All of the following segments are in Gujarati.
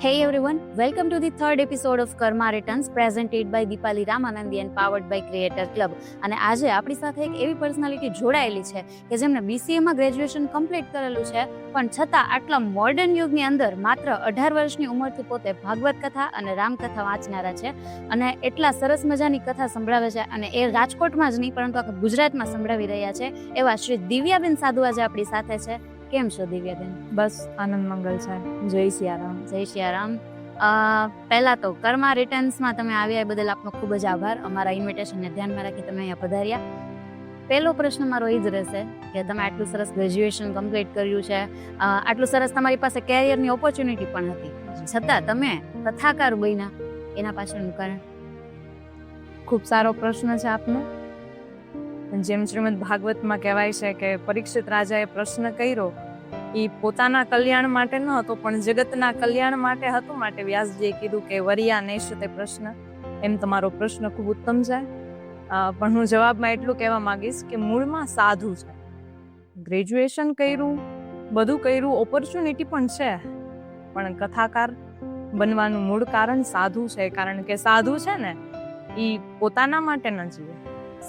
Hey everyone, welcome to the third episode of Karma Returns presented by Deepali Ramanandi and powered by Creator Club. અને આજે આપણી સાથે એક એવી પર્સનાલિટી જોડાયેલી છે કે જેમને BCA માં ગ્રેજ્યુએશન કમ્પ્લીટ કરેલું છે, પણ છતાં આટલા મોડર્ન યુગની અંદર માત્ર 18 વર્ષની ઉંમરથી પોતે ભાગવત કથા અને રામકથા વાંચનારા છે અને એટલા સરસ મજાની કથા સંભળાવે છે અને એ રાજકોટમાં જ નહીં પરંતુ આખા ગુજરાતમાં સંભળાવી રહ્યા છે એવા શ્રી દિવ્યાબેન સાધુ આજે આપણી સાથે છે. કેમ છો દિવ્યાબેન? બસ આનંદ મંગલ છે. જય સિયારામ. જય સિયારામ. પહેલા તો કર્મા રિટર્ન્સમાં તમે આવ્યા એ બદલ આપનો ખૂબ જ આભાર. અમારા ઇન્વિટેશનને ધ્યાનમાં રાખી તમે અહીંયા પધાર્યા. પહેલો પ્રશ્ન મારો એ જ રહેશે કે તમે આટલું સરસ ગ્રેજ્યુએશન કમ્પ્લીટ કર્યું છે, આટલું સરસ તમારી પાસે કેરિયરની ઓપોર્ચ્યુનિટી પણ હતી, છતાં તમે કથાકાર બન્યા, એના પાછળનું કારણ? ખૂબ સારો પ્રશ્ન છે આપનો. જેમ શ્રીમદ ભાગવતમાં કહેવાય છે કે પરીક્ષિત રાજાએ પ્રશ્ન કર્યો એ પોતાના કલ્યાણ માટે ન હતો પણ જગતના કલ્યાણ માટે હતું, માટે વ્યાસજીએ કીધું કે વરિયા નેશ તે પ્રશ્ન. એમ તમારો પ્રશ્ન ખૂબ ઉત્તમ છે, પણ હું જવાબમાં એટલું કહેવા માંગીશ કે મૂળમાં સાધુ છે. ગ્રેજ્યુએશન કર્યું, બધું કર્યું, ઓપોર્ચ્યુનિટી પણ છે, પણ કથાકાર બનવાનું મૂળ કારણ સાધુ છે. કારણ કે સાધુ છે ને એ પોતાના માટે ન જીવે,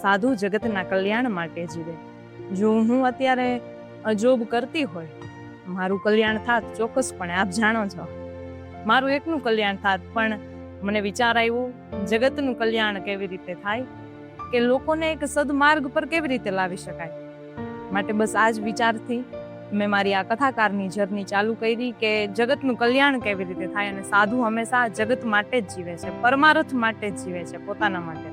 સાધુ જગતના કલ્યાણ માટે જીવે. જો હું અત્યારે જોબ કરતી હોય, મારું કલ્યાણ થાત ચોક્કસપણે, આપ જાણો છો, મારું એકનું કલ્યાણ થાત, પણ મને વિચાર આવ્યો જગતનું કલ્યાણ કેવી રીતે થાય, કે લોકોને એક સદમાર્ગ પર કેવી રીતે લાવી શકાય. માટે બસ આ જ વિચારથી મેં મારી આ કથાકારની જર્ની ચાલુ કરી કે જગતનું કલ્યાણ કેવી રીતે થાય. અને સાધુ હંમેશા જગત માટે જ જીવે છે, પરમાર્થ માટે જ જીવે છે, પોતાના માટે.